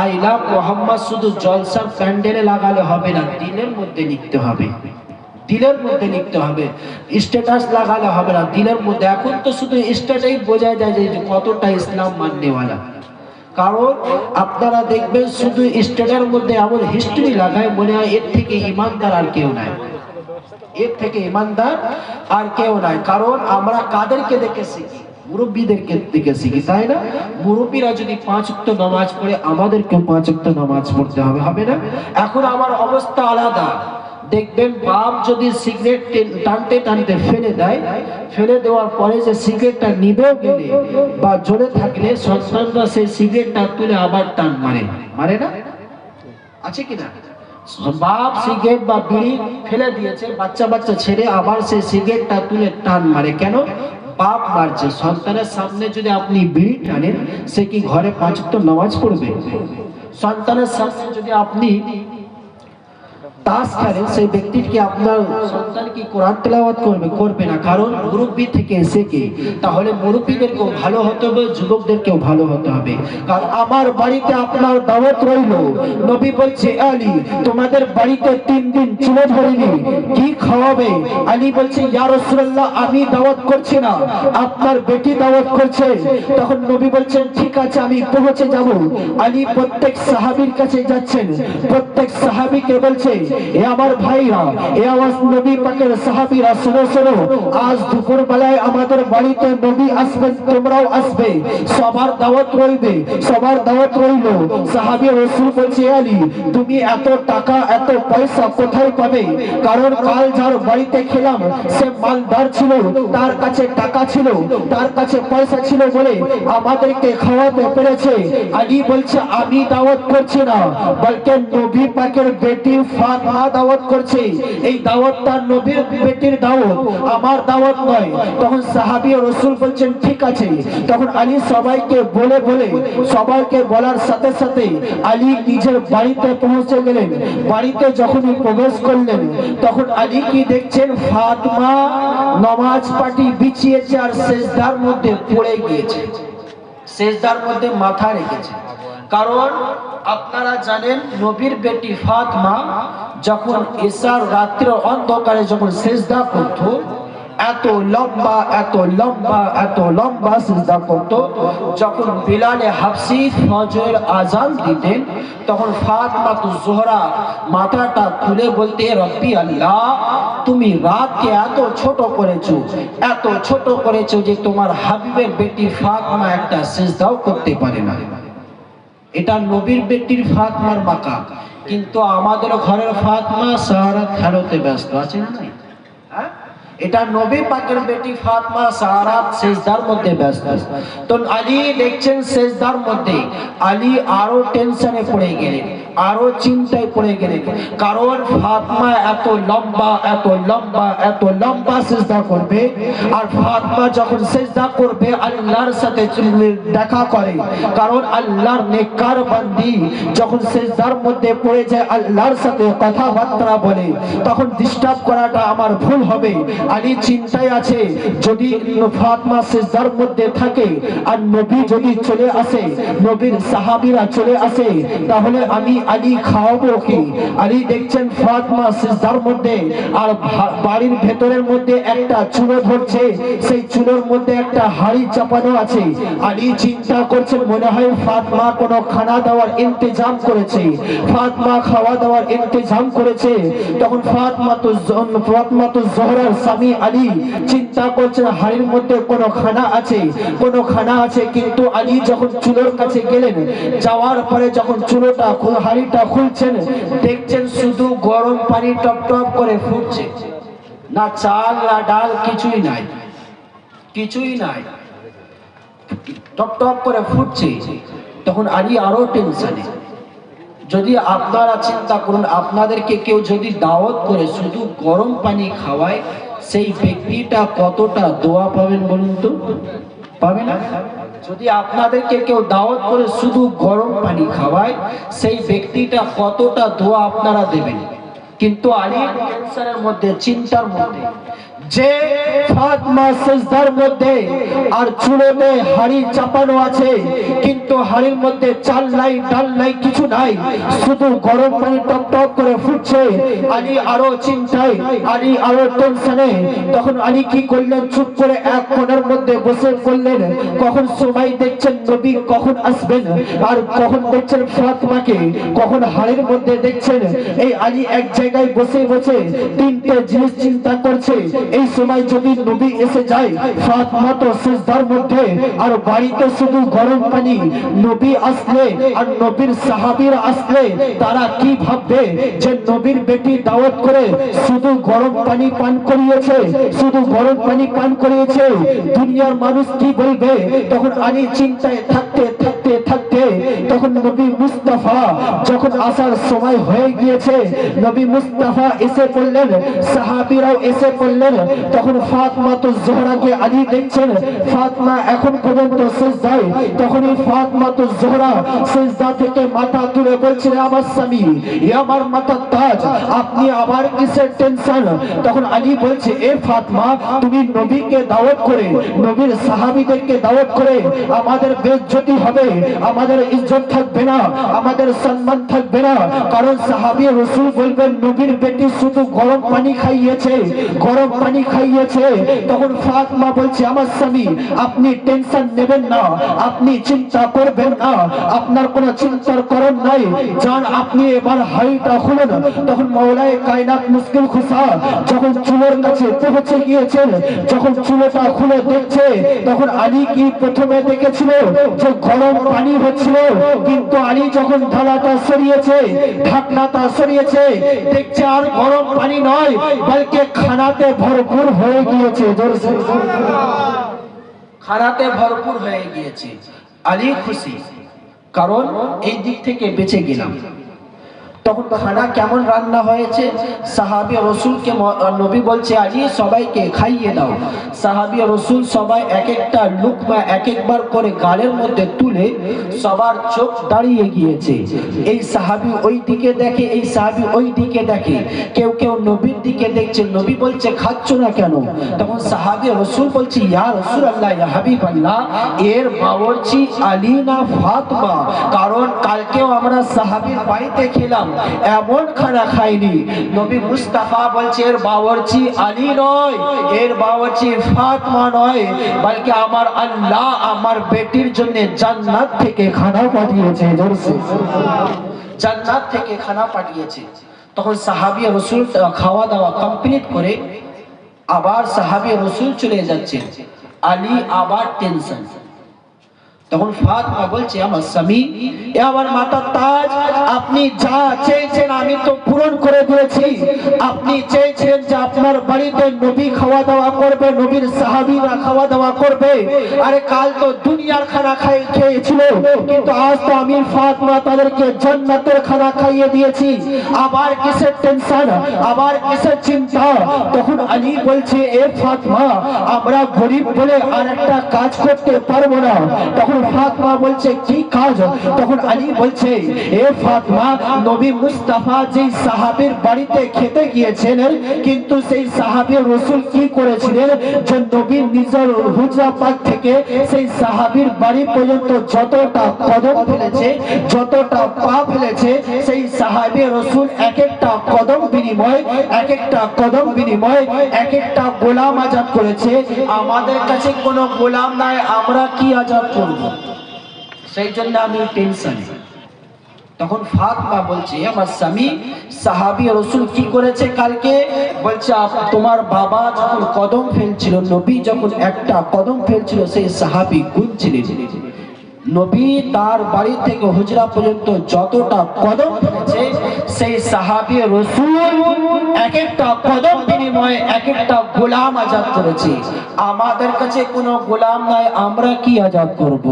I love Mohammad শুধু জলসার প্যান্ডেলে লাগালে হবে না, দিলের মধ্যে লিখতে হবে, দিলের মধ্যে লিখতে হবে। স্ট্যাটাস লাগালে হবে না, দিলের মধ্যে। এখন তো শুধু স্ট্যাটাসই বোঝা যায় যে কতটা ইসলাম মাননেওয়ালা। কারণ আপনারা দেখবেন শুধু স্ট্যাটাসের মধ্যে এমন হিস্ট্রি লাগায়, মনে হয় এর থেকে ইমানদার আর কেউ নাই, এর থেকে ইমানদার আর কেউ নাই। কারণ আমরা কাদেরকে দেখে শিখি? মুরব্বীদেরকে দেখে শিখি, তাই না? মুরব্বীরা যদি 5 ওয়াক্ত নামাজ পড়ে, আমাদেরকেও 5 ওয়াক্ত নামাজ পড়তে হবে, হবে না? এখন আমার অবস্থা আলাদা। দেখবেন বাপ যদি সিগারেট টানতে টানতে ফেলে দেয়, ফেলে দেওয়ার পরে যে সিগারেটটা নিবেও গেলে বা জ্বলে থাকলে সন্তানরা সেই সিগারেটটা তুলে আবার টান মারে, মারে না? আছে কিনা? বাপ সিগারেট বা বিড়ি ফেলে দিয়েছে, বাচ্চা বাচ্চা ছেড়ে আবার সেই সিগারেটটা তুলে টান মারে। কেন? বাপ মারছে। সন্তানের সামনে যদি আপনি বিড়ি টানেন, সে কি ঘরে 5 ওয়াক্ত নামাজ পড়বে? সন্তানের সামনে যদি আপনি তাস খেলেন, সেই ব্যক্তির কি আপনার সন্তান কি কোরআন তেলাওয়াত করবে? করবে না। কারণ মুরব্বী থেকে শেখে। তাহলে মুরব্বীদেরকেও ভালো হতে হবে, যুবকদেরকেও ভালো হতে হবে। কারণ আমার বাড়িতে আপনার দাওয়াত রইল, নবী বলছে আলী তোমাদের বাড়িতে 3 দিন চুলো ধরিনি, কি খাওয়াবে? আলী বলছে ইয়া রাসূলুল্লাহ আমি দাওয়াত করছি না, আপনার বেটি দাওয়াত করছে। তখন নবী বলছেন ঠিক আছে আমি পৌঁছে যাব। আলী প্রত্যেক সাহাবীর কাছে যাচ্ছেন, প্রত্যেক সাহাবীকে বলছে এ আমার ভাইরা, এ আওয়াজ নবী পাকের সাহাবীরা শোনো শোনো, আজ দুপুর বেলায় আমাদের বাড়িতে নবী আসবেন, তোমরাও আসবে, সবার দাওয়াত রইবে, সবার দাওয়াত রইল। সাহাবী রাসূল বলছে আলী তুমি এত টাকা এত পয়সা কোথায় পাবে? কারণ কাল যার বাড়িতে খেলাম সে মালদার ছিল, তার কাছে টাকা ছিল, তার কাছে পয়সা ছিল বলে আমাদেরকে খাওয়াতে পেরেছে। আলী বলছে আমি দাওয়াত করছি না, বলকে নবী পাকের বেটি ফাতেমা দাওয়াত করছে, এই দাওয়াতটা নবীর বেটির দাওয়াত, আমার দাওয়াত নয়। তখন সাহাবী রাসূল বলছেন ঠিক আছে। তখন আলী সবাইকে বলে বলে, সবাইকে বলার সাথে সাথে আলী নিজের বাড়িতে পৌঁছে গেলেন। বাড়িতে যখনই প্রবেশ করলেন, তখন আলী কি দেখছেন? ফাতেমা নামাজ পাটি বিছিয়েছে আর সেজদার মধ্যে পড়ে গিয়েছে, সেজদার মধ্যে মাথা রেখেছে। কারণ আপনারা জানেন নবীর বেটি ফাতেমা যখন ঈশার রাত্রির অন্ধকারে যখন সেজদা করত, এত লম্বা এত লম্বা এত লম্বা সিজদা করত, যখন বিলালে হাবশী ফজর আজান দিতেন তখন ফাতেমা জোহরা মাথাটা তুলে বলতে রব্বি আল্লাহ তুমি রাতকে এত ছোট করেছো, এত ছোট করেছো যে তোমার হাবিবের বেটি ফাতেমা একটা সিজদাও করতে পারে না। এটা নবীর বেটির ফাতেমার মাকাম। কিন্তু আমাদের ঘরের ফাতেমা সাহারা খেলতে ব্যস্ত আছে না? হ্যাঁ, এটা নবী পাকের বেটি ফাতেমা সাহারা সেজদার মধ্যে ব্যস্ত। তো আলী দেখছেন সেজদার মধ্যে, আলী আরো টেনশনে পড়ে গেলেন, আরো চিন্তায় পড়ে গেলেন। কারণ ফাতেমা এত লম্বা এত লম্বা এত লম্বা সিজদা করবে, আর ফাতেমা যখন সিজদা করবে আল্লাহর সাথে দেখা করে। কারণ আল্লাহর নেককার বান্দি যখন সিজদার মধ্যে পড়ে যায় আল্লাহর সাথে কথাবার্তা বলে, তখন ডিস্টার্ব করাটা আমার ভুল হবে। আলী চিন্তায় আছে, যদি ফাতেমা সিজদার মধ্যে থাকে আর নবী যদি চলে আসে, নবীর সাহাবীরা চলে আসে, তাহলে আমি আলী খাওয়াবো কি? আলী দেখছেন ফাতেমা সিজদার মধ্যে, আর বাড়ির ভেতরের মধ্যে একটা চুলো ধরছে, সেই চুলোর মধ্যে একটা হাড়ি চাপানো আছে। আলী চিন্তা করছেন মনে হয় ফাতেমা কোনো খানা দেওয়ার ইন্তজাম করেছে, ফাতেমা খাওয়া দাওয়ার ইন্তজাম করেছে। তখন ফাতেমা তো জোহরার স্বামী আলী চিন্তা করছেন হাড়ির মধ্যে কোনো খানা আছে, কোনো খানা আছে। কিন্তু আলী যখন চুলোর কাছে গেলেন, যাওয়ার পরে যখন চুলোটা হাড়িটা খুলছেন, দেখছেন শুধু গরম পানি টপ টপ করে ফুটছে, না চাল না ডাল, কিছুই নাই, কিছুই নাই, টপ টপ করে ফুটছে। তখন আলী আরো টেনশনে। যদি আপনারা চিন্তা করুন, আপনাদেরকে কেউ যদি দাওয়াত করে শুধু গরম পানি খাওয়ায়, সেই ব্যক্তিটা কতটা দোয়া পাবেন বলুন তো? পাবে না? যদি আপনাদেরকে কেউ দাওয়াত করে শুধু গরম পানি খাওয়ায়, সেই ব্যক্তিটা কতটা দোয়া আপনারা দেবেন। কিন্তু আলী টেনশনের মধ্যে, চিন্তার মধ্যে, যে ফাতেমা সিজদার মধ্যে আর চুলোতে হাড়ি চাপানো আছে, কিন্তু হাড়ির মধ্যে চাল নাই, ডাল নাই, কিছু নাই, শুধু গরম পানি টপ টপ করে ফুটছে। আলী আরো চিন্তায়, আলী আরো টেনশনে। তখন আলী কি করলেন? চুপ করে এক কোণের মধ্যে বসে পড়লেন। কখন সবাই দেখছেন নবী কখন আসবেন, আর কখন দেখছেন ফাতেমাকে, কখন হাড়ির মধ্যে দেখছেন। এই আলী এক জায়গায় বসে বসে তিনটে জিনিস চিন্তা করছে। এই সময় যদি নবী এসে যায়, ফাতেমা তো সিজদার মধ্যে, আর বাড়িতে শুধু গরম পানি। নবী আসলে আর নবীর সাহাবীরা আসলে তারা কি ভাববে? যে নবীর বেটি দাওয়াত করে শুধু গরম পানি পান করিয়েছে, শুধু গরম পানি পান করিয়েছে, দুনিয়ার মানুষ কি বলবে? তখন আলী চিন্তায় থাকতে থাকতে থাকতে তখন নবী মুস্তাফা যখন আসার সময় হয়ে গিয়েছে, নবী মুস্তাফা এসে পড়লেন, সাহাবীরাও এসে পড়লেন। তখন ফাতেমা তো জোহরাকে আলী দেখছেন, ফাতেমা এখন পর্যন্ত সিজদায়। তখনই ফাতেমা তো জোহরা সিজদা থেকে মাথা তুলে বলছেন, আমার স্বামী, আমার মাথার তাজ, আপনি আবার কিসের টেনশন? তখন আলী বলছে, এ ফাতেমা, তুমি নবীকে দাওয়াত করে, নবীর সাহাবীদেরকে দাওয়াত করে আমাদের বেইজ্জতি হবে, আমাদের ইজ্জত থাকবে না, আমাদের সম্মান থাকবে না। কারণ সাহাবী রাসূল বলবেন নবীর বেটি শুধু গরম পানি খাইয়েছে, গরম পানি খাইয়েছে। তখন ফাতেমা বলছে, আমার স্বামী, আপনি টেনশন নেবেন না, আপনি চিন্তা করবেন না, আপনার কোনো চিন্তার কারণ নাই, যান আপনি এবার হাড়িটা খুলুন। তখন মাওলায়ে কায়নাত মুশকিল খুশা যখন চুলোর কাছে পৌঁছে গিয়েছেন, যখন চুলোটা খুলে দেখছে, তখন আলী কি প্রথমে দেখেছিল যে গরম পানি হচ্ছিল, কিন্তু আলী যখন ঢালাটা সরিয়েছে, ঢাকনাটা সরিয়েছে, দেখছে আর গরম পানি নয়, বলকে খানাতে ভরপুর হয়ে গিয়েছে, খানাতে ভরপুর হয়ে গিয়েছে। আলী খুশি, কারণ এই দিক থেকে বেঁচে গেলাম। তখন খানা কেমন রান্না হয়েছে, সাহাবী রাসূলকে নবী বলছে, আলী সবাইকে খাইয়ে দাও। সাহাবী রাসূল সবাই এক একটা লুকমা এক একবার করে গালের মধ্যে তুলে সবার চোখ দাঁড়িয়ে গিয়েছে। এই সাহাবী ওই দিকে দেখে, এই সাহাবী ওই দিকে দেখে, কেউ কেউ নবীর দিকে দেখছে। নবী বলছে, খাচ্ছ না কেন? তখন সাহাবী রাসূল বলছে, ইয়া রাসূলুল্লাহ, ইয়া হাবিবাল্লাহ, এর বাবুর্চি আলী না ফাতেমা? কারণ কালকেও আমরা সাহাবীর বাড়িতে খেলাম, এমন খানা খাইনি। নবী মুস্তাফা বলছে, এর বাবুর্চি আলী নয়, এর বাবুর্চি ফাতেমা নয়, বলকে আমার আল্লাহ আমার বেটির জন্য জান্নাত থেকে খানা পাঠিয়েছে, জান্নাত থেকে খানা পাঠিয়েছে। তখন সাহাবী রাসূল খাওয়া দাওয়া কমপ্লিট করে আবার সাহাবী রাসূল চলে যাচ্ছেন, আলী আবার টেনশন। তখন ফাতেমা বলছে, আমার স্বামী, আমার মাথার তাজ, আপনি যা চেয়েছেন আমি তো পূরণ করে দিয়েছি। আপনি চেয়েছিলেন যে আপনার বাড়িতে নবী খাওয়া দাওয়া করবে, নবীর সাহাবীরা খাওয়া দাওয়া করবে। আরে কাল তো দুনিয়ার খানা খেয়েছিল, কিন্তু আজ তো আমি ফাতেমা তাদেরকে জান্নাতের খানা খাইয়ে দিয়েছি। আবার কিসের টেনশন, আবার কিসের চিন্তা? তখন আলী বলছে, এ ফাতেমা, আমরা গরিব বলে আর একটা কাজ করতে পারবো না। তখন ফাতেমা বলছে, কি কাজ? তখন আলী বলছে, এ ফাতেমা, নবী মুস্তাফা যেই সাহাবীর বাড়িতে খেতে গিয়েছেন, কিন্তু সেই সাহাবী রাসূল কি করেছিলেন যে নবীর নিজের হুজরা পাক থেকে সেই সাহাবীর বাড়ি পর্যন্ত যতটা কদম ফেলেছে, যতটা পা ফেলেছে, সেই সাহাবী রাসূল এক একটা কদম বিনিময়, এক একটা কদম বিনিময় এক একটা গোলাম আজাদ করেছে। আমাদের কাছে কোনো গোলাম নাই, আমরা কি আজাদ করব? সেই জন্য আমি টেনশন। তখন ফাতেমা বলছে, আমার স্বামী, সাহাবী রাসূল কি করেছে কালকে? বলছে, তোমার বাবা যখন কদম ফেলছিল, নবী যখন একটা কদম ফেলছিল, সেই সাহাবী গুনছিলেন। নবী তার বাড়ি থেকে হুজরা পর্যন্ত যতটা কদম ফেলেছে, সেই সাহাবী রাসূল এক একটা কদম বিনিময়ে এক একটা গোলাম আজাদ করেছে। আমাদের কাছে কোনো গোলাম নাই, আমরা কি আজাদ করব?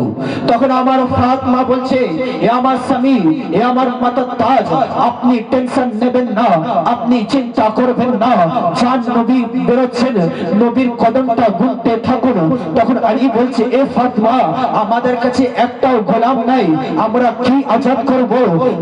তখন আমার ফাতেমা বলছে, এ আমার স্বামী, এ আমার মাথার তাজ, আপনি টেনশন নেবেন না, আপনি চিন্তা করবেন না, যান নবী বেরোচ্ছেন, নবীর কদমটা গুনতে থাকুন। তখন আলী বলছে, এ ফাতেমা, আমাদের কাছে একটাও গোলাম নাই, আমরা কি আজাদ করব?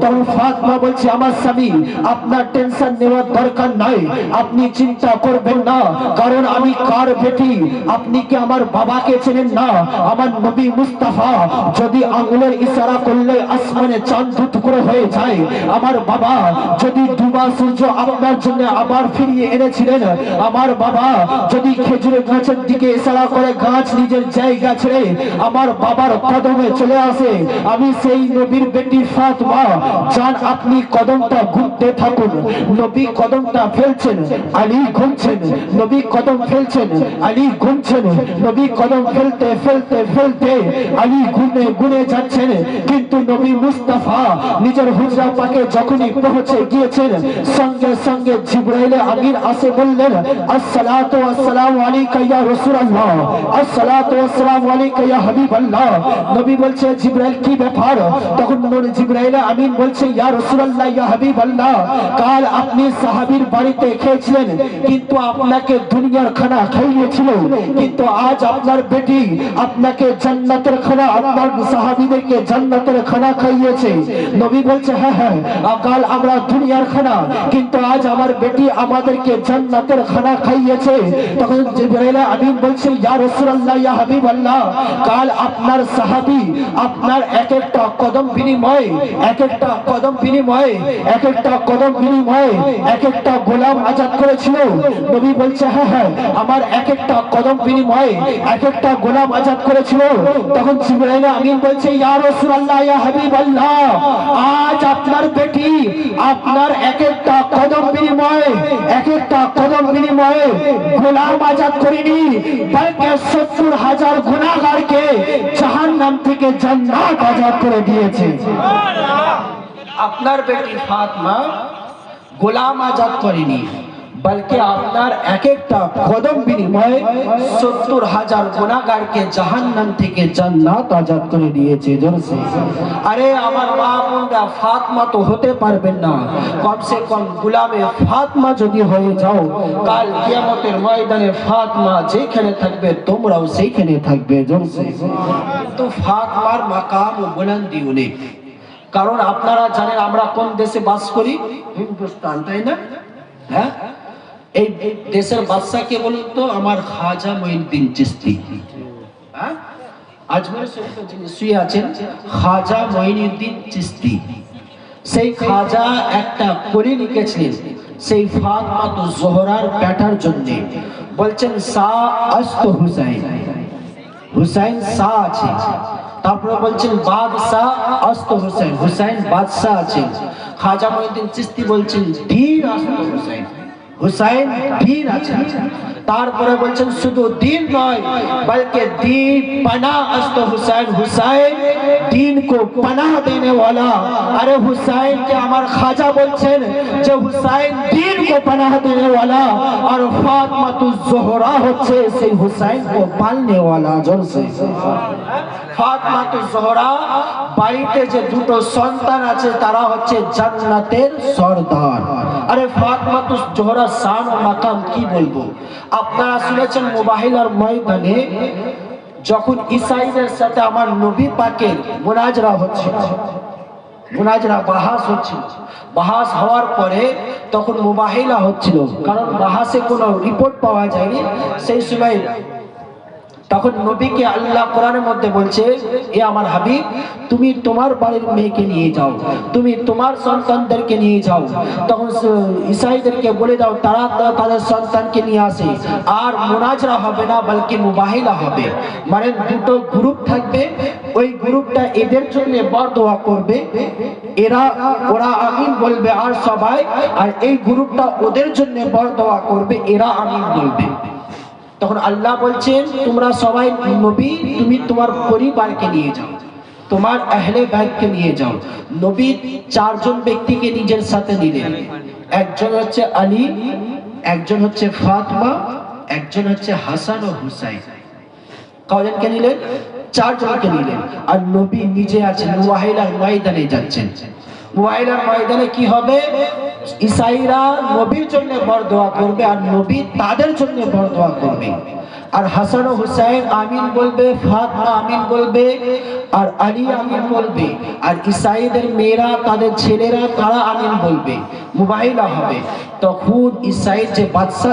তখন ফাতেমা বলছে, আমার স্বামী আপনার টেনশন নেওয়ার দরকার নাই, আপনি চিন্তা করবেন না, কারণ আমি কার বেটি? আপনি কি আমার বাবাকে চেনেন না? আমার নবী মুস্তাফা যদি আঙ্গুলের ইশারা করলে আসমানে চাঁদ টুকরো হয়ে যায়। আমার বাবা যদি ডুবা সূর্য আপনার জন্য আবার ফিরিয়ে এনেছিলেন। আমার বাবা যদি খেজুরের গাছের দিকে ইশারা করে গাছ নিজের জায়গা ছেড়ে আমার বাবার কদমে চলে আসে, আমি সেই নবীর বেটি ফাতেমা। জান আপনি কদমটা ঘুরতে থাকুন। নবী কদমটা ফেলছেন, আলী ঘুরছেন, নবী কদম ফেলছেন, আলী ঘুরছেন, নবী কদম ফেলতে ফেলতে ফেলতে আলী গুনে গুনে যাচ্ছেন। কিন্তু নবী মুস্তাফা নিজের হুজরা পাকে যখনই পৌঁছে গিয়েছেন, সঙ্গে সঙ্গে জিবরাইল আমিন আসে বললেন, আসসালাতু ওয়াসসালামু আলাইকা ইয়া রাসূলুল্লাহ, আসসালাতু ওয়াসসালামু আলাইকা ইয়া হাবিবাল্লাহ। নবী বলছে, জিবরাইল কি ব্যাপার? তখন জিবরাইল আমিন বলছে, ইয়া রাসূলুল্লাহ, ইয়া হাবিবাল্লাহ, কাল আপনি সাহাবীর বাড়িতে খেয়েছিলেন, কিন্তু আপনাকে দুনিয়ার খানা খাইয়েছিল, কিন্তু আজ আপনার বেটি আপনাকে জান্নাতের খানা, আপনার সাহাবীদেরকে জান্নাতের খানা খাইয়েছে। নবী বলছে, হ্যাঁ হ্যাঁ, কাল আমরা দুনিয়ার খানা, কিন্তু আজ আমার বেটি আমাদেরকে জান্নাতের খানা খাইয়েছে। তখন জিবরাইল আমিন বলছে, ইয়া রাসূলুল্লাহ, ইয়া হাবিবাল্লাহ, কাল আপনার সাহাবী আপনার এক একটা কদম বিনিময়, এক একটা কদম বিনিময়, এক একটা কদম বিনিময় এক একটা গোলাম আজাদ করেছিল। নবী বলছে, হ্যাঁ হ্যাঁ, আমার এক একটা কদম বিনিময় এক একটা গোলাম আজাদ করেছিল। তখন জিবরাইল আমিন বলছে, ইয়া রাসূলুল্লাহ, ইয়া হাবিবাল্লাহ, আজ আপনার বেটি আপনার এক একটা কদম বিনিময়ে, এক একটা কদম বিনিময়ে গোলাম আজাদ করেনি, বলকে ৭০,০০০ গুনাহগারকে জাহান্নাম থেকে জান্নাত আজাদ করে দিয়েছে। আপনার বেটি ফাতেমা গোলাম আজাদ করেনি, বলকে আপনার এক একটা কদম বিনিময়ে ৭০,০০০ গুনাহগারকে জাহান্নাম থেকে জান্নাত আজাদ করে দিয়েছে। জোরসে আরে আমার মা বোনরা, ফাতেমা তো হতে পারবেন না, কমসে কম গোলামে ফাতেমা যদি হয়ে যাও, কাল কিয়ামতের ময়দানে ফাতেমা যেখানে থাকবে তোমরাও সেইখানে থাকবে। জোরসে তো ফাতেমার মাকাম ও বুলন্দি অনেক। কারণ আপনারা জানেন আমরা কোন দেশে বাস করি? হিন্দুস্তান, তাই না? হ্যাঁ, এই দেশের বাদশা কে বলুন তো? আমার খাজা মঈনুদ্দিন চিশতি। হ্যাঁ, আজমির শরীফে যিনি শুয়ে আছেন, খাজা মঈনুদ্দিন চিশতি। সেই খাজা একটা কলি লিখেছিলেন সেই ফাতেমাতুজ জোহরার বেটার জন্য। বলছেন, সা আস্ত হুসাইন, হুসাইন সা আছে, তারপরে বলছেন বাদশাহ আস্ত হুসাইন, হুসাইন বাদশাহ আছে। খাজা মঈনুদ্দিন চিশতি বলছেন দিন আস্ত হুসাইন, হুসাইন দিন আছে। তারপরে বলছেন শুধু দিন নয়, বলকে দিন पना अस्त हुसैन, हुसैन दीन को पनाह देने वाला। अरे हुसैन के अमर खाजा बोलছেন যে হুসাইন दीन को पनाह देने वाला, और फातिमातुज ज़ोहरा হচ্ছে সেই হুসাইন को पालने वाला। जोर से ফাতিমাতুজ ज़ोहरा বাড়িতে যে দুটো সন্তান আছে তারা হচ্ছে জান্নাতের সরদার। আরে ফাতিমাতুজ ज़ोहरा শান ও মাকাম কি বলবো। আপনারা শুনেছেন মুবাহিলার ময়দানে যখন ঈসাইদের সাথে আমার নবী পাকের মুনাজরা হচ্ছিল, মুনাজরা বাহাস হচ্ছিল, বাহাস হওয়ার পরে তখন মুবাহিলা হচ্ছিল, কারণ বাহাসে কোনো রিপোর্ট পাওয়া যায়নি সেই সময়। তখন নবীকে আল্লাহ কোরআনের মধ্যে বলছে, এ আমার হাবিব, তুমি তোমার বাড়ির মেয়েকে নিয়ে যাও, তুমি তোমার সন্তানদেরকে নিয়ে যাও। তখন ঈসাইদেরকে বলে দাও তারা তাদের সন্তানকে নিয়ে আসে, আর মুনাজরা হবে না বলকি মুবাহিলা হবে। মানে দুটো গ্রুপ থাকবে, ওই গ্রুপটা এদের জন্য বরদোয়া করবে, ওরা আমিন বলবে আর সবাই, আর এই গ্রুপটা ওদের জন্য বরদোয়া করবে, এরা আমিন বলবে। তখন আল্লাহ বলছেন তোমরা সবাই নবী তুমি তোমার পরিবারকে নিয়ে যাও, তোমার আহলে বাইতকে নিয়ে যাও। নবী চারজন ব্যক্তিকে নিজের সাথে নিলেন, একজন হচ্ছে আলী, একজন হচ্ছে ফাতিমা, একজন হচ্ছে হাসান ও হুসাইন। কয়জনকে নিলেন? চারজনকে নিলেন। আর নবী নিজে আছেন মুবাহিলার ময়দানে যাচ্ছেন। মুবাহিলার ময়দানে কি হবে? ঈসাইরা নবীর জন্য বরদোয়া করবে আর নবী তাদের জন্য বরদোয়া করবে। আর হাসান ও হুসাইন আমিন বলবে, ফাতেমা আমিন বলবে, আর আলী আমিন বলবে, আর ঈসাইদের মেয়েরা তাদের ছেলেরা তারা আমিন বলবে, মুবাহিলা হবে। তখন ঈসাইর যে বাদশা,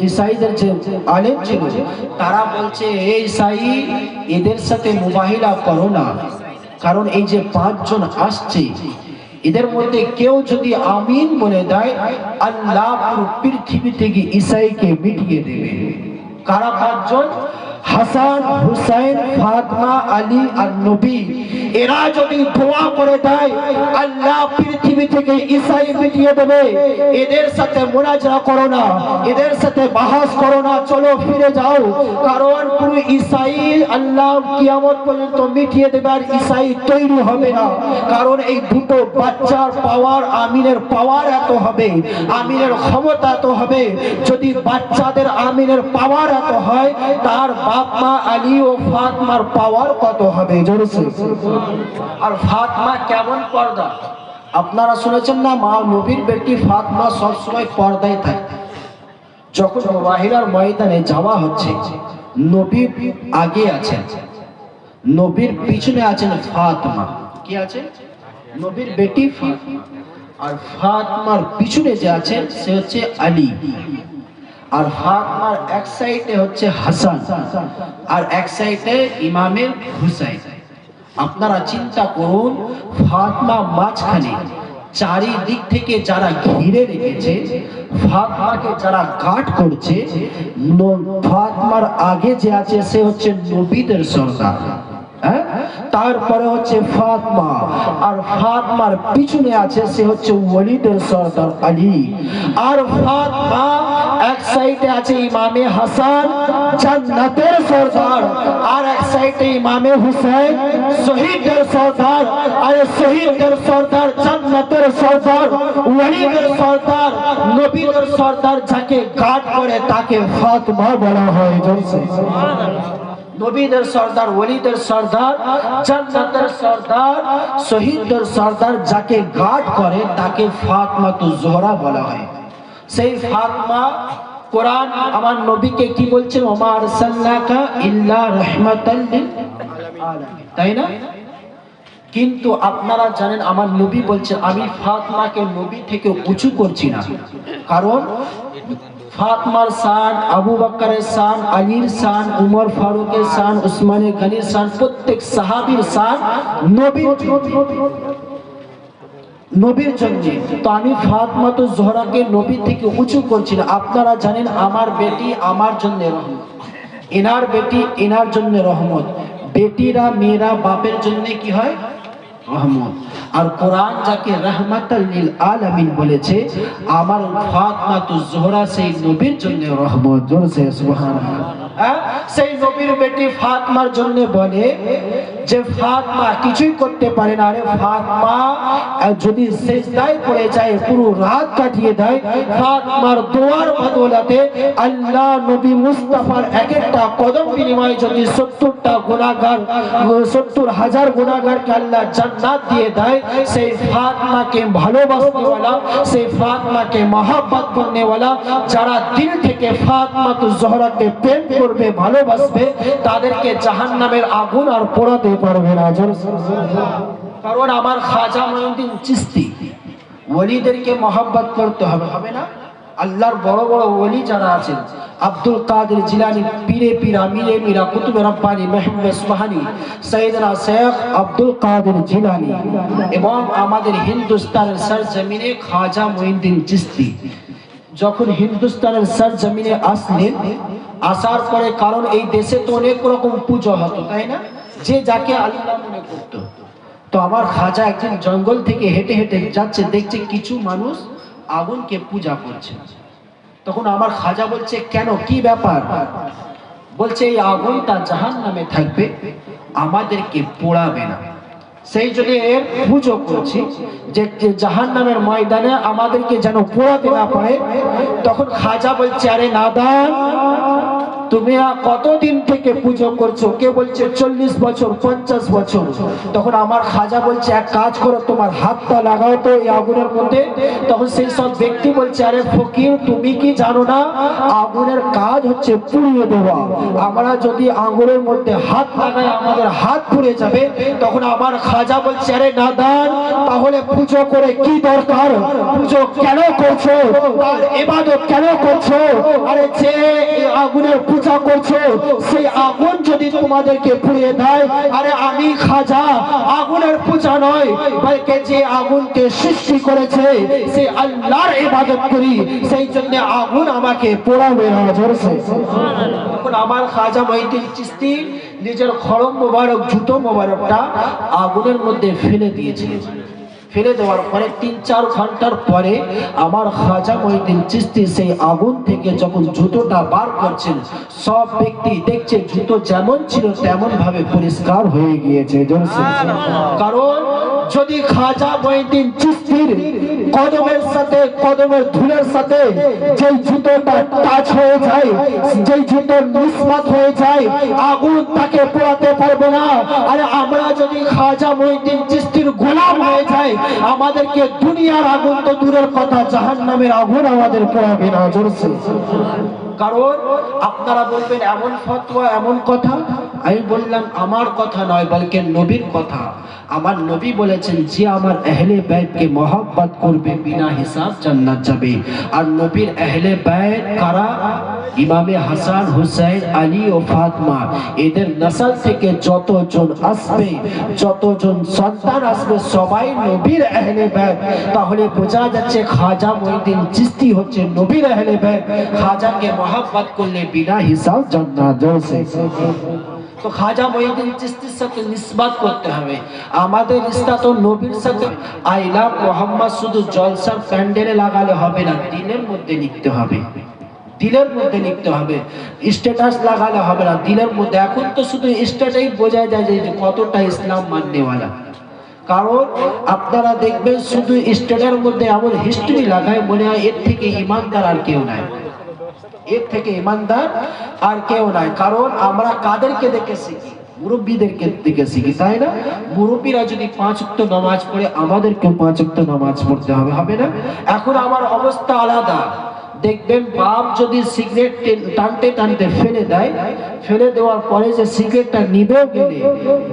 ঈসাইদের যে আলেম ছিল, তারা বলছে হে ঈসাই, এদের সাথে মুবাহিলা করো না, কারণ এই যে 5 জন আসছে এদের মধ্যে কেউ যদি আমিন বলে দেয়, আল্লাহ পুরো পৃথিবী থেকে ঈসাইকে মিটিয়ে দেবে। কারা 5 জন? হাসান, হুসাইন, ফাতেমা, আলী আর নবী। এরা যদি দোয়া করে দেয়, আল্লাহ পৃথিবী থেকে ঈসাই মিটিয়ে দেবে। এদের সাথে মুনাজাত করো না, এদের সাথে বাহাস করো না, চলো ফিরে যাও, কারণ পুরো ঈসাই আল্লাহ কিয়ামত পর্যন্ত মিটিয়ে দেবে আর ঈসাই তৈরি হবে না। কারণ এই দুটো বাচ্চার পাওয়ার, আমিনের পাওয়ার এত হবে, আমিনের ক্ষমতা এত হবে। যদি বাচ্চাদের আমিনের পাওয়ার এত হয়, তার বাপ মা আলী ও ফাতেমার পাওয়ার কত হবে? জোরে আর ফাতেমা কেমন পর্দা? আপনারা শুনেছেন না, মা নবীর বেটি ফাতেমা সবসময় পর্দায় থাকে। যখন মুবাহিলার ময়দানে যাওয়া হচ্ছে, নবী আগে আছেন, নবীর পিছনে আছেন ফাতেমা। কি আছে? নবীর বেটি ফাতেমা। আর ফাতেমার পিছনে যে আছেন সে হচ্ছে আলী। আর ফাতেমার এক সাইডে হচ্ছে হাসান, আর এক সাইডে ইমামে হুসাইন। আপনারা চিন্তা করুন, ফাতেমা মাঝখানে, চারিদিক থেকে যারা ঘিরে রেখেছে, ফাতেমাকে যারা গার্ড করছে, ফাতেমার আগে যে আছে সে হচ্ছে নবীদের সর্দার, তারপরে হচ্ছে ফাতেমা, আর ফাতেমার পিছনে আছে সে হচ্ছে ওলিদের সর্দার আলী। আর ফাতেমা এক সাইডে আছে ইমামে হাসান, জান্নাতের সর্দার, আর এক সাইডে ইমামে হুসাইন, শহীদের সর্দার। আর শহীদের সর্দার, জান্নাতের সর্দার, ওলিদের সর্দার, নবীদের সর্দার, যাকে গার্ড করে তাকে ফাতেমা বলা হয়। নবীদের সর্দার, ওলিদের সর্দার, জান্নাতের সর্দার, শহীদদের সর্দার, যাকে গার্ড করে তাকে ফাতেমাতুজ জোহরা বলা হয়। সেই ফাতেমা, কোরআন আমার নবীকে কি বলছে? ওমা আরসালনাকা ইল্লা রাহমাতাল লিল আলামিন, তাই না? কিন্তু আপনারা জানেন আমার নবী বলছে আমি ফাতেমাকে নবী থেকে উঁচু করছি না, কারণ ফাতেমার শান, আবু বকরের শান, আলীর শান, উমর ফারুকের শান, উসমানে গনির শান, প্রত্যেক সাহাবীর শান নবীর জন্য। তো আমি ফাতেমাতুজ জোহরাকে নবী থেকে উঁচু করছি না। আপনারা জানেন আমার বেটি আমার জন্য রহমত, এনার বেটি এনার জন্য রহমত। বেটিরা, মেয়েরা বাপের জন্য কি হয়? রহমত। আর কোরআন যাকে রাহমাতাল লিল আলামিন বলেছে, আমার ফাতেমাতুজ জোহরা সেই নবীর জন্য রহমত। জোরে সুবহানাল্লাহ। সেই নবীর বেটি ফাতেমার জন্য বলে যে ফাতেমা কিছুই করতে পারে না। আরে ফাতেমা যদি সিজদায় পড়ে যায়, পুরো রাত কাটিয়ে দেয়, ফাতেমার দোয়ার বদৌলতে আল্লাহ নবী মুস্তাফার এক একটা কদম বিনিময়ে যদি 70টা গুনাহগার, 70,000 গুনাহগারকে আল্লাহ জান্নাত দিয়ে দেয়, সেই ফাতেমাকে ভালোবাসনে ওয়ালা, সেই ফাতেমাকে মহব্বত করনে ওয়ালা, যারা দিল থেকে ফাতেমাতুজ জোহরাকে প্রেম করবে, ভালোবাসবে, তাদেরকে জাহান্নামের আগুন আর পোড়াতে পারবে না। কারণ আমার খাজা মঈনুদ্দিন চিশতি ওলিদেরকে মহব্বত করতে হবে, হবে না? আল্লাহর বড় বড় ওলি যারা আছেন, আব্দুল কাদের জিলানী, পীরে পীর, আমিরে মীরা, কুতুবে রব্বানী, মেহবুবে সুবহানী, সাইয়েদনা শেখ আব্দুল কাদের জিলানী, এবং আমাদের হিন্দুস্তানের সরজমিনে খাজা মঈনুদ্দিন চিশতি যখন হিন্দুস্তানের সরজমিনে আসলেন, আসার পরে, কারণ এই দেশে তো অনেক রকম পূজা হতো, তাই না? যে যাকে আল্লাহ মনে করতো। তো আমার খাজা একদিন জঙ্গল থেকে হেঁটে হেঁটে যাচ্ছে, দেখছে কিছু মানুষ আগুনকে পূজা করছে। তখন আমার খাজা বলছে, কেন, কি ব্যাপার? বলছে এই আগুনটা জাহান্নামে থাকবে, আমাদেরকে পোড়াবে না, সেই জন্য এর পুজো করছি, যে জাহান্নামের ময়দানে আমাদেরকে যেন পোড়াতে না পারে। তখন খাজা বলছে, আরে নাদান, তুমি কতদিন থেকে পুজো করছো? কে বলছে 40 বছর 50 বছর। তখন আমার খাজা বলছে এক কাজ করো, তোমার হাতটা লাগাও তো এই আগুনের মধ্যে। তখন সেই সব ব্যক্তি বলছে আরে ফকির তুমি কি জানো না আগুনের কাজ হচ্ছে পুড়িয়ে দেওয়া, আমরা যদি আগুনের মধ্যে হাত লাগাই আমাদের হাত পুড়ে যাবে। তখন আমার খাজা বলছে আরে নাদান, তাহলে পুজো করে কি দরকার? পুজো কেন করছো? আর ইবাদত কেন করছো? আরে যে আগুনের পূজা করছো সেই আগুন যদি তোমাদেরকে পুড়িয়ে দেয়, আরে আমি খাজা আগুনের পূজা নয় বলকে যে আগুনকে সৃষ্টি করেছে সেই আল্লাহর ইবাদত করি, সেই জন্য আগুন আমাকে পোড়াবে না। তখন আমার খাজা মঈনুদ্দিন চিশতি নিজের খড়ম মোবারক জুতো মোবারকটা আগুনের মধ্যে ফেলে দিয়েছে। ফেলে দেওয়ার পরে 3-4 ঘন্টার পরে আমার খাজা মঈনুদ্দিন চিশতি সেই আগুন থেকে যখন জুতোটা বার করছেন, সব ব্যক্তি দেখছে জুতো যেমন ছিল তেমন ভাবে পরিষ্কার হয়ে গিয়েছে। কারণ যদি খাজা মঈনুদ্দিন চিশতির কদমের সাথে কদমের ধুলের সাথে যেই জুতোটা টাচ হয়ে যায়, যেই জুতো নিসবত হয়ে যায়, আগুন তাকে পোড়াতে পারবে না। আরে আমরা যদি খাজা মঈনুদ্দিন চিশতির গোলাম হয়ে যাই, আমাদেরকে দুনিয়ার আগুন তো দূরের কথা জাহান্নামের আগুন আমাদের পোড়াবে না। জোরছে। কারণ আপনারা বলবেন এমন ফতোয়া এমন কথা, আমি বললাম আমার কথা নয় বলকে নবীর কথা। আমার নবী বলেছেন যে আমার আহলে বাইতকে মহব্বত করবে বিনা হিসাব জান্নাত যাবে। আর নবীর আহলে বাইত কারা? ইমামে হাসান হুসাইন আলী ও ফাতেমা, এদের নসল থেকে যতজন আসবে যতজন সন্তান আসবে সবাই নবীর আহলে বাইত। তাহলে বোঝা যাচ্ছে খাজা মঈনুদ্দিন চিশতি হচ্ছে নবীর আহলে বাইত। খাজাকে মহব্বত করলে বিনা হিসাব জান্নাত যাবে। তো খাজা মঈনুদ্দিন চিশতির সাথে নিসবত করতে হবে। আমাদের রিশতা তো নবীর সাথে। আই লাভ মোহাম্মদ শুধু জলসার প্যান্ডেলে লাগালে হবে না, দিলের মধ্যে লিখতে হবে। দিলের মধ্যে লিখতে হবে, স্ট্যাটাস লাগালে হবে না, দিলের মধ্যে। এখন তো শুধু স্ট্যাটাসই বোঝা যায় যে কতটা ইসলাম মাননেওয়ালা। কারণ আপনারা দেখবেন শুধু স্ট্যাটাসের মধ্যে এমন হিস্ট্রি লাগায় মনে হয় এর থেকে ইমানদার আর কেউ নাই, এর থেকে ইমানদার আর কেউ নাই। কারণ আমরা কাদেরকে দেখে শিখি? মুরব্বীদেরকে দেখে শিখি, তাই না? মুরব্বীরা যদি 5 ওয়াক্ত নামাজ পড়ে আমাদেরকে 5 ওয়াক্ত নামাজ পড়তে হবে, হবে না? এখন আমার অবস্থা আলাদা। দেখবেন বাপ যদি সিগারেট টানতে টানতে ফেলে দেয়, ফেলে দেওয়ার পরে যে সিগারেটটা নিবেও গেলে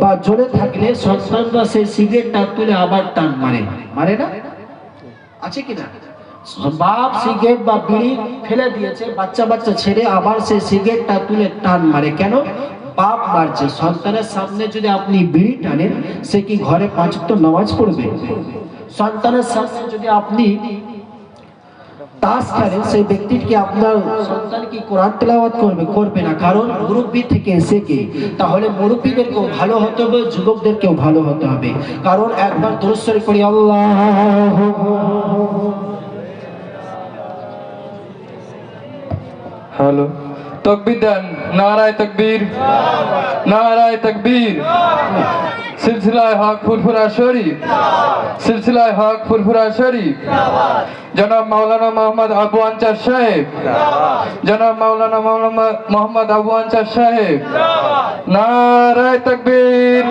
বা জ্বলে থাকলে সন্তানরা সেই সিগারেটটা তুলে আবার টান মারে, মারে না? আছে কিনা? বাপ সিগারেট বা বিড়ি ফেলে দিয়েছে, বাচ্চা বাচ্চা ছেড়ে আবার সেই সিগারেটটা তুলে টান মারে। কেন? বাপ মারছে। সন্তানের সামনে যদি আপনি বিড়ি টানেন, সে কি ঘরে 5 ওয়াক্ত নামাজ পড়বে? সন্তানের সামনে যদি আপনি তাস খেলেন, সেই ব্যক্তির কি আপনার সন্তান কি কোরআন তেলাওয়াত করবে? করবে না। কারণ মুরব্বী থেকে এসে কে। তাহলে মুরব্বীদেরকেও ভালো হতে হবে, যুবকদেরকেও ভালো হতে হবে। কারণ একবার দরুদ শরীফ পড়ি আল্লাহু হ্যালো তকবীর দেন, নারায়ে তাকবীর, নারায়ে তাকবীর। সিলসিলায়ে হক ফুরফুরা শরীফ, সিলসিলায়ে হক ফুরফুরা শরীফ। জনাব মাওলানা মোহাম্মদ আবু আনচার সাহেব, জনাব মাওলানা মোহাম্মদ আবু আনচার সাহেব, নারায়ে তাকবীর।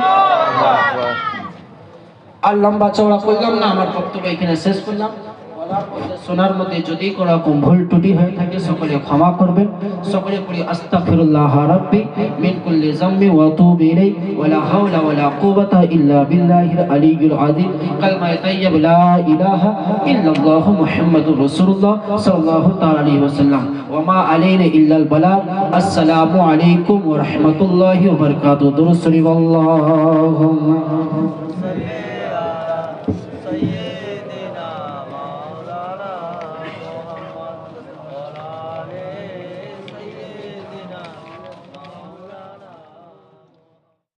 আর লম্বা চওড়া করলাম না, আমার বক্তব্য এখানে শেষ করলাম। সোনার মধ্যে যদি কোনো রকম ভুল ত্রুটি হয়ে থাকে সকলে ক্ষমা করবেন। সকলে করি আস্তাগফিরুল্লাহ রাব্বি মিন কুল্লি যামবি ওয়া আতুবু ইলাইহি ওয়া লা হাওলা ওয়া লা কুওয়াতা ইল্লা বিল্লাহিল আলিয়্যিল আযীম। কালমা তাইয়্যিব লা ইলাহা ইল্লাল্লাহ মুহাম্মাদুর রাসূলুল্লাহ সাল্লাল্লাহু তাআলা আলাইহি ওয়াসাল্লাম। ওয়া মা আলাইনা ইল্লাল বালাগ। আসসালামু আলাইকুম ওয়া রাহমাতুল্লাহি ওয়া বারাকাতুহু। দুরূদ শরীফ। আল্লাহুম্মা